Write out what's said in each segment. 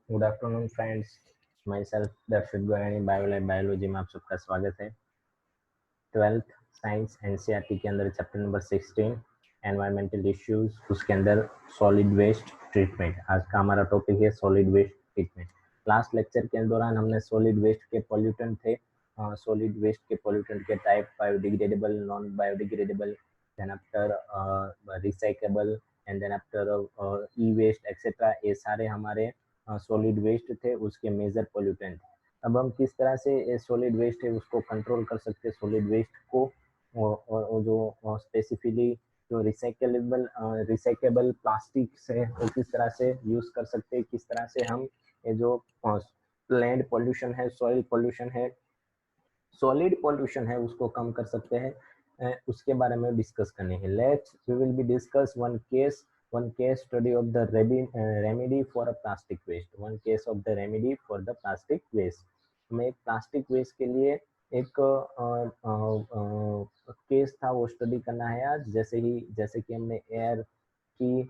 Good afternoon friends, my self दर्शक Goyani बायोलैब biology में आप सबका स्वागत है। 12th साइंस एनसीईआरटी के अंदर चैप्टर नंबर 16 एनवायरमेंटल इश्यूज, उसके अंदर सॉलिड वेस्ट ट्रीटमेंट। आज का हमारा टॉपिक है solid waste treatment. Last lecture के दौरान हमने सॉलिड वेस्ट के पॉल्यूटेंट थे, सॉलिड वेस्ट के पॉल्यूटेंट के type, biodegradable, non biodegradable, then after recyclable, and then after e waste etcetera, ये सारे हमारे सॉलिड वेस्ट थे, उसके मेजर पॉल्यूटेंट। अब हम किस तरह से सॉलिड वेस्ट है उसको कंट्रोल कर सकते हैं, सॉलिड वेस्ट को, और जो स्पेसिफिकली जो रिसाइकेबल प्लास्टिक से वो किस तरह से यूज कर सकते हैं, किस तरह से हम ये जो लैंड पोल्यूशन है, सॉइल पोल्यूशन है, सॉलिड पोल्यूशन है, उसको कम कर सकते हैं, उसके बारे में डिस्कस करने हैं। Let's we will be discuss one case study of the remedy for a plastic waste, one case of the remedy for the plastic waste। हमें एक प्लास्टिक वेस्ट के लिए एक केस था, वो स्टडी करना है आज। जैसे कि हमने की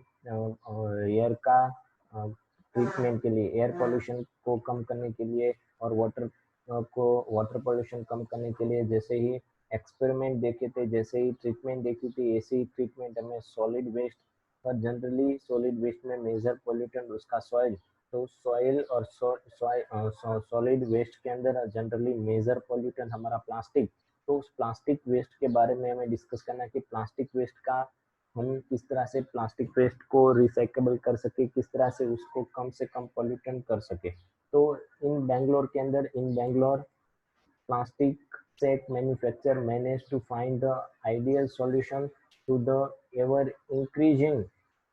एयर का ट्रीटमेंट के लिए, एयर पोल्यूशन को कम करने के लिए और वाटर पोल्यूशन कम करने के लिए जैसे ही एक्सपेरिमेंट देखे थे, जैसे ही ट्रीटमेंट देखी थी, ऐसे ही ट्रीटमेंट हमें सॉलिड वेस्ट पर। जनरली सॉलिड वेस्ट में मेजर पोल्यूटेंट उसका सॉइल, तो सॉइल और सॉलिड वेस्ट के अंदर जनरली मेजर पोल्यूटेंट हमारा प्लास्टिक। तो उस प्लास्टिक वेस्ट के बारे में हमें डिस्कस करना है कि प्लास्टिक वेस्ट का हम किस तरह से प्लास्टिक वेस्ट को रिसाइकेबल कर सके, किस तरह से उसको कम से कम पोल्यूटेंट कर सके। तो इन Bangalore plastic sack manufacturer managed to find the ideal solution to the ever increasing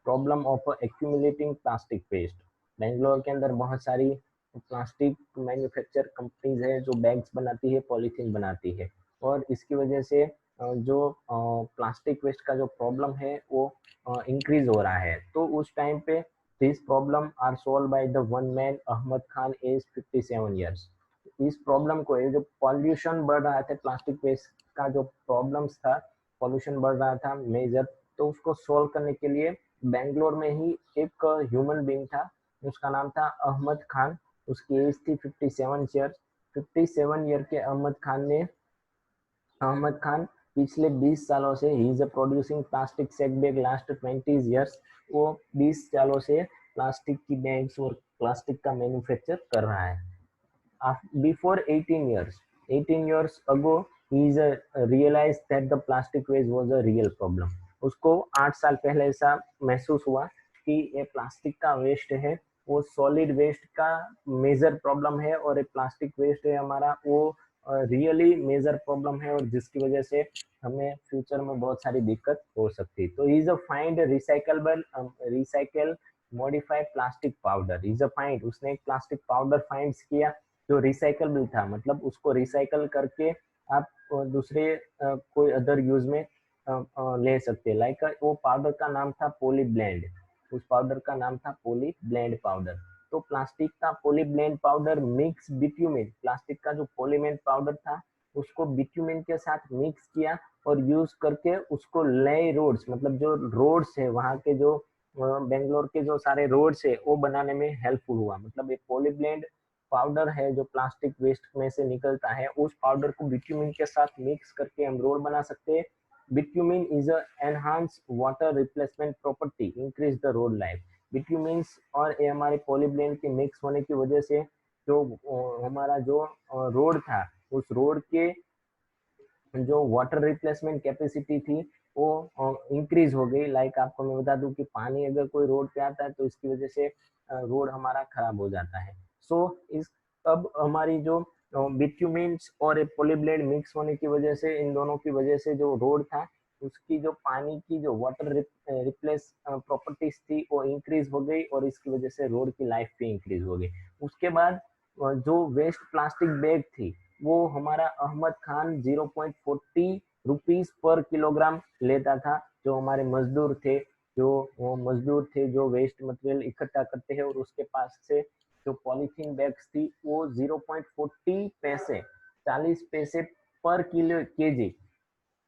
problem of accumulating plastic waste। Bangalore के अंदर बहुत सारी प्लास्टिक मैन्युफैक्चर कंपनीज है जो बैग्स बनाती है, पॉलीथीन बनाती है, और इसकी वजह से जो प्लास्टिक वेस्ट का जो प्रॉब्लम है वो इंक्रीज हो रहा है। तो उस टाइम पे this problem are solve by the one man Ahmad Khan age 57 years. इस प्रॉब्लम को, ये जो पॉल्यूशन बढ़ रहा था, प्लास्टिक वेस्ट का जो प्रॉब्लम्स था, पॉल्यूशन बढ़ रहा था मेजर, तो उसको सोल्व करने के लिए बेंगलोर में ही एक ह्यूमन बीइंग था, उसका नाम था अहमद खान। उसकी एज थी 57 ईयर। 57 ईयर के अहमद खान पिछले 20 सालों से ही is producing plastic sack bag last 20 years. वो 20 सालों से प्लास्टिक की बैग्स और प्लास्टिक का मैन्युफैक्चर कर रहा है। Before 18 years ago, he realized that the plastic waste was a real problem। उसको 8 साल पहले ऐसा महसूस हुआ कि ये प्लास्टिक का वेस्ट है, वो सॉलिड वेस्ट का मेजर प्रॉब्लम है, और ये प्लास्टिक वेस्ट है हमारा, वो रियली मेजर प्रॉब्लम है, और जिसकी वजह से हमें फ्यूचर में बहुत सारी दिक्कत हो सकती है। तो is a find recycle modified plastic powder. Is a find, उसने एक प्लास्टिक पाउडर फाइंड किया जो रिसाइकल था, मतलब उसको रिसाइकल करके आप दूसरे कोई अदर यूज में ले सकते हैं। लाइक वो पाउडर का नाम था पोली ब्लेंड, उस पाउडर का नाम था पोली ब्लेंड पाउडर। तो प्लास्टिक का poly blend powder mix bitumen, plastic का जो पॉलीमेंट पाउडर था उसको बिट्यूमिन के साथ मिक्स किया और यूज करके उसको नए रोड्स, मतलब जो रोड्स है वहाँ के, जो बेंगलोर के जो सारे रोड्स है वो बनाने में हेल्पफुल हुआ। मतलब ये पॉलीब्लेंड पाउडर है जो प्लास्टिक वेस्ट में से निकलता है, उस पाउडर को बिट्यूमिन के साथ मिक्स करके हम रोड बना सकते हैं। Bitumen is a enhance water replacement property increase the road life. Bitumen और ये हमारे पॉलीब्लेंड के मिक्स होने की वजह से जो हमारा जो रोड था, उस रोड के जो वाटर रिप्लेसमेंट कैपेसिटी थी वो इंक्रीज हो गई। लाइक आपको मैं बता दूं कि पानी अगर कोई रोड पे आता है तो इसकी वजह से रोड हमारा खराब हो जाता है। सो इस अब हमारी जो बिट्यूमिन्स और पॉलीब्लेड मिक्स होने की वजह से, इन दोनों की वजह से जो रोड था उसकी जो पानी की जो वाटर रिप्लेस प्रॉपर्टीज थी वो इंक्रीज हो गई, और इसकी वजह से रोड की लाइफ भी इंक्रीज हो गई। उसके बाद जो वेस्ट प्लास्टिक बैग थी वो हमारा Ahmad Khan 0.40 rupees per kilogram लेता था। जो हमारे मजदूर थे, जो वेस्ट मटेरियल इकट्ठा करते हैं, और उसके पास से जो पॉलीथीन बैग्स थी वो 0.40 पैसे, 40 पैसे पर किलो केजी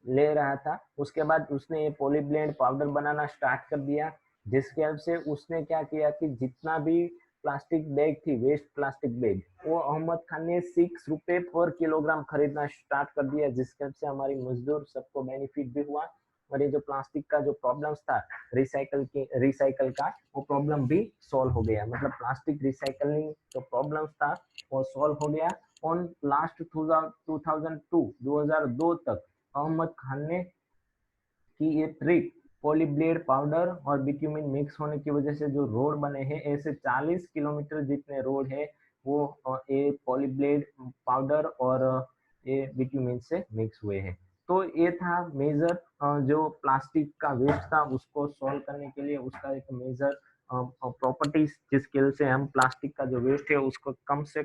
ले रहा था। उसके बाद उसने ये पॉलीब्लेंड पाउडर बनाना स्टार्ट कर दिया, जिसके हेल्प से उसने क्या किया कि जितना भी प्लास्टिक बैग थी, वेस्ट प्लास्टिक बैग, वो अहमद खान ने 6 रुपए पर किलोग्राम खरीदना स्टार्ट कर दिया, जिसके से हमारी मजदूर सबको बेनिफिट भी हुआ और ये जो प्लास्टिक का जो प्रॉब्लम्स था रिसाइकल का, वो प्रॉब्लम भी सॉल्व हो गया। मतलब प्लास्टिक रिसाइकलिंग जो प्रॉब्लम्स था वो सॉल्व हो गया। ऑन लास्ट 2002 तक अहमद खान ने की ये ट्रिक पॉलीब्लेड पाउडर और बिट्यूमिन मिक्स होने की वजह से जो रोड बने हैं, ऐसे 40 किलोमीटर जितने रोड है वो ये पॉलीब्लेड पाउडर और ये बिट्यूमिन से मिक्स हुए हैं। तो ये था मेजर जो प्लास्टिक का वेस्ट था उसको सॉल्व करने के लिए, उसका एक मेजर प्रॉपर्टीज जिसकी वजह से हम प्लास्टिक का जो वेस्ट है उसको कम से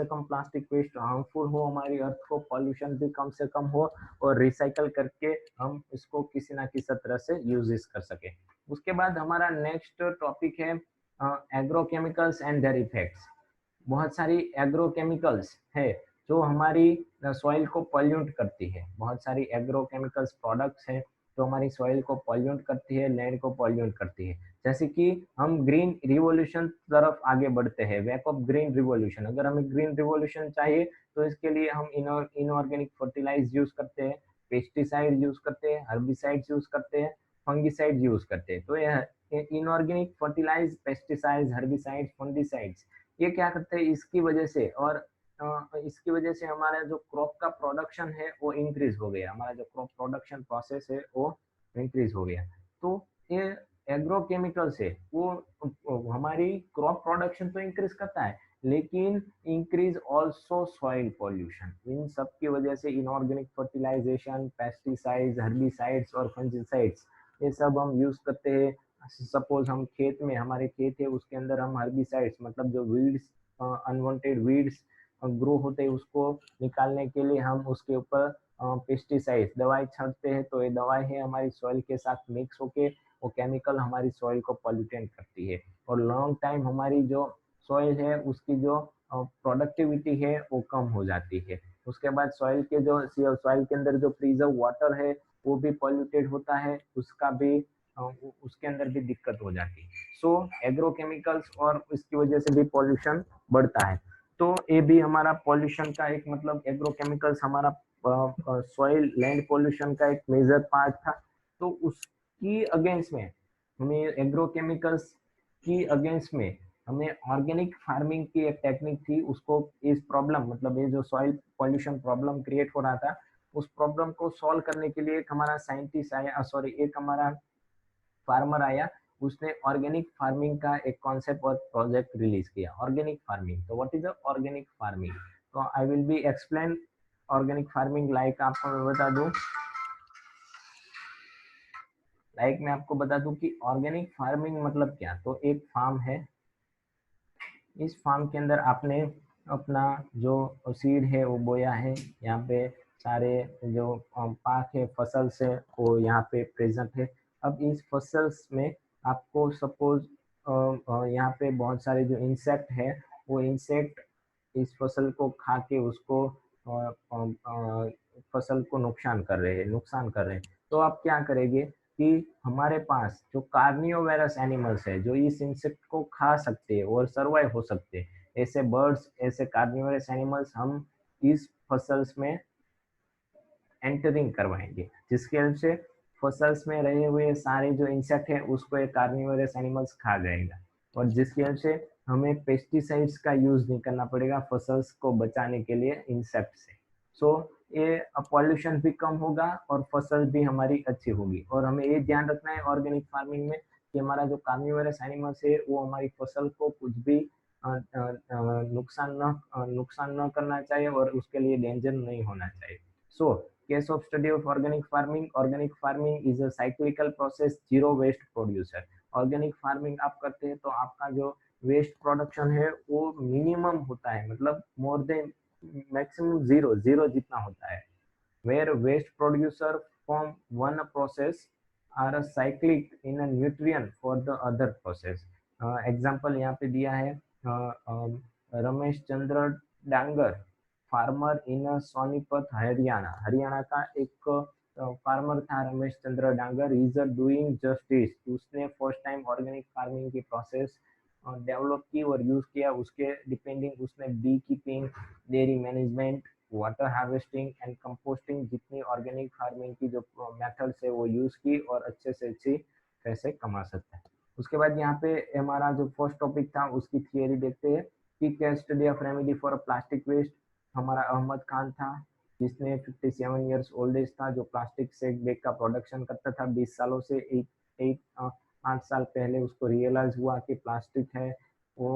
कम प्लास्टिक वेस्ट हार्मफुल हो हमारी अर्थ को, पॉल्यूशन भी कम से कम हो और रिसाइकल करके हम इसको किसी ना किसी तरह से यूजेस कर सके। उसके बाद हमारा नेक्स्ट टॉपिक है एग्रोकेमिकल्स एंड देयर इफेक्ट्स। बहुत सारी एग्रोकेमिकल्स है जो हमारी सॉइल को पॉल्यूट करती है। बहुत सारी एग्रोकेमिकल्स प्रोडक्ट्स हैं जो हमारी सॉइल को पॉल्यूट करती है, लैंड को पॉल्यूट करती है। जैसे कि हम ग्रीन रिवॉल्यूशन तरफ आगे बढ़ते हैं, वेक ऑफ ग्रीन रिवॉल्यूशन। अगर हमें ग्रीन रिवॉल्यूशन चाहिए तो इसके लिए हम इनऑर्गेनिक फर्टिलाइज यूज करते हैं, पेस्टिसाइड यूज करते हैं, हर्बिसाइड्स यूज करते हैं, फंगिसाइड यूज करते हैं। तो यह inorganic fertilise, pesticides, herbicides, fungicides ये क्या करते हैं, इसकी वजह से और इसकी वजह से हमारा जो क्रॉप का प्रोडक्शन है वो इंक्रीज हो गया, हमारा जो क्रॉप प्रोडक्शन प्रोसेस है वो इंक्रीज हो गया। तो ये एग्रोकेमिकल से वो हमारी क्रॉप प्रोडक्शन तो इंक्रीज करता है, लेकिन इंक्रीज ऑल्सो सॉइल पॉल्यूशन। इन सब की वजह से इनऑर्गेनिक फर्टिलाइजेशन, पेस्टिसाइड्स, हर्बिसाइड्स और फंजिसाइड्स ये सब हम यूज करते हैं। सपोज हम खेत में, हमारे खेत है उसके अंदर हम हर्बिसाइड्स मतलब जो वीड्स, अनवांटेड वीड्स ग्रो होते हैं उसको निकालने के लिए हम उसके ऊपर पेस्टिसाइड दवाई छांटते हैं। तो ये दवाई है हमारी सॉइल के साथ मिक्स होके वो केमिकल हमारी सॉइल को पॉल्यूटेंट करती है और लॉन्ग टाइम हमारी जो सॉइल है उसकी जो प्रोडक्टिविटी है वो कम हो जाती है। उसके बाद सॉइल के अंदर जो प्रिजर्व वाटर है वो भी पॉल्यूटेड होता है, उसका भी उसके अंदर भी दिक्कत हो जाती है। सो एग्रोकेमिकल्स और इसकी वजह से भी पॉल्यूशन बढ़ता है। तो ये भी हमारा पॉल्यूशन का एक मतलब एग्रोकेमिकल्स हमारा सॉइल लैंड पॉल्यूशन का एक मेजर पार्ट था। तो उसकी अगेंस्ट में हमें एग्रोकेमिकल्स की अगेंस्ट में हमें ऑर्गेनिक फार्मिंग की एक टेक्निक थी, उसको इस प्रॉब्लम मतलब ये जो सॉइल पॉल्यूशन प्रॉब्लम क्रिएट हो रहा था उस प्रॉब्लम को सॉल्व करने के लिए एक हमारा साइंटिस्ट आया, सॉरी एक हमारा फार्मर आया, उसने ऑर्गेनिक फार्मिंग का एक कॉन्सेप्ट और प्रोजेक्ट रिलीज किया। ऑर्गेनिक फार्मिंग, तो व्हाट इज ऑर्गेनिक फार्मिंग? तो I will be explain organic farming like आपको मैं बता दूं, मैं आपको बता दूं कि ऑर्गेनिक फार्मिंग मतलब क्या। तो एक फार्म है, इस फार्म के अंदर आपने अपना जो सीड है वो बोया है, यहाँ पे सारे जो पाक है फसल से वो यहाँ पे प्रेजेंट है। अब इस फसल्स में आपको सपोज यहाँ पे बहुत सारे जो इंसेक्ट है वो इंसेक्ट इस फसल को खा के उसको फसल को नुकसान कर रहे हैं। तो आप क्या करेंगे कि हमारे पास जो कार्नियोवेरस एनिमल्स है जो इस इंसेक्ट को खा सकते हैं और सर्वाइव हो सकते हैं, ऐसे बर्ड्स, ऐसे कार्नियोवेरस एनिमल्स हम इस फसल्स में एंटरिंग करवाएंगे, जिसके वजह से फसल्स में रहे हुए सारे जो इंसेक्ट है उसको एक कार्निवोरस एनिमल्स खा जाएगा और जिसकी वजह से हमें पेस्टिसाइड्स का यूज नहीं करना पड़ेगा फसल्स को बचाने के लिए इंसेक्ट से। सो ये पॉल्यूशन भी कम होगा और फसल भी हमारी अच्छी होगी। और हमें ये ध्यान रखना है ऑर्गेनिक फार्मिंग में कि हमारा जो कार्निवोरस एनिमल्स है वो हमारी फसल को कुछ भी नुकसान न करना चाहिए और उसके लिए डेंजर नहीं होना चाहिए। सो case of study of organic farming is a cyclical process, zero waste producer। Organic farming आप करते हैं तो आपका जो वेस्ट प्रोडक्शन है वो मिनिमम होता है, मतलब मोर देन मैक्सिमम जीरो जितना होता है। Where waste producer from one process are a cyclic in a nutrient for the other process. Example यहाँ पे दिया है रमेश चंद्र डांगर, फार्मर इन सोनीपत हरियाणा। हरियाणा का एक फार्मर था Ramesh Chandra Dangar, is doing justice. उसने फर्स्ट टाइम ऑर्गेनिक फार्मिंग की प्रोसेस डेवलप की और यूज किया। उसके डिपेंडिंग उसने bee keeping, dairy management, water harvesting and composting जितनी ऑर्गेनिक फार्मिंग की जो मेथड्स है वो यूज की और अच्छे से अच्छी पैसे कमा सकते हैं। उसके बाद यहाँ पे हमारा जो फर्स्ट टॉपिक था उसकी थियरी देखते हैं कि case study of remedy for plastic waste. हमारा अहमद खान था जिसने 57 ईयर्स ओल्ड एज था, जो प्लास्टिक से बैग का प्रोडक्शन करता था 20 सालों से। 8 साल पहले उसको रियलाइज हुआ कि प्लास्टिक है वो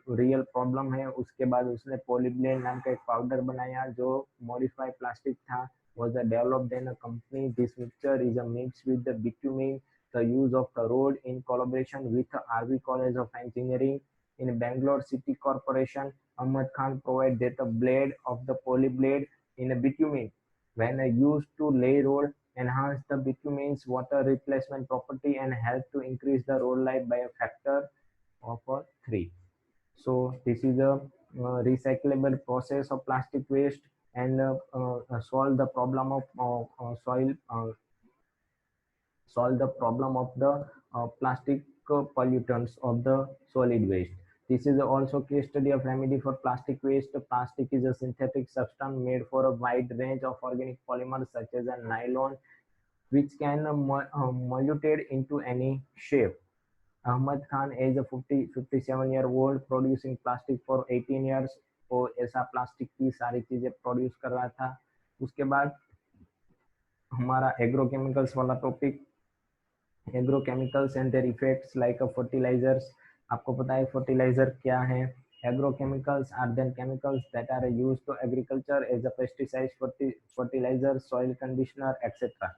रियल प्रॉब्लम है। उसके बाद उसने पॉलीब्लेंड नाम का एक पाउडर बनाया जो मॉडिफाइड प्लास्टिक था, was developed in a company. This mixture is a mix with the bitumen, the use of the road in collaboration with the RV College of Engineering in Bangalore City Corporation. Ahmad Khan provided that the blade of the poly blade in a bitumen when used to lay road enhance the bitumen's water replacement property and help to increase the road life by a factor of 3. So this is a recyclable process of plastic waste and solve the problem of solve the problem of the plastic pollutants of the solid waste. This is also case study of remedy for plastic waste. Plastic is a synthetic substance made for a wide range of organic polymers such as a nylon, which can mutate into any shape. Ahmad Khan is a 57-year-old producing plastic for 18 years। वो ऐसा plastic की सारी चीजें produce कर रहा था। उसके बाद हमारा एग्रोकेमिकल्स वाला topic, agrochemicals and their effects like fertilisers. आपको पता है फर्टिलाइजर क्या है? Agrochemicals are then chemicals that are used to agriculture as a pesticide, fertilizer, soil conditioner, etc.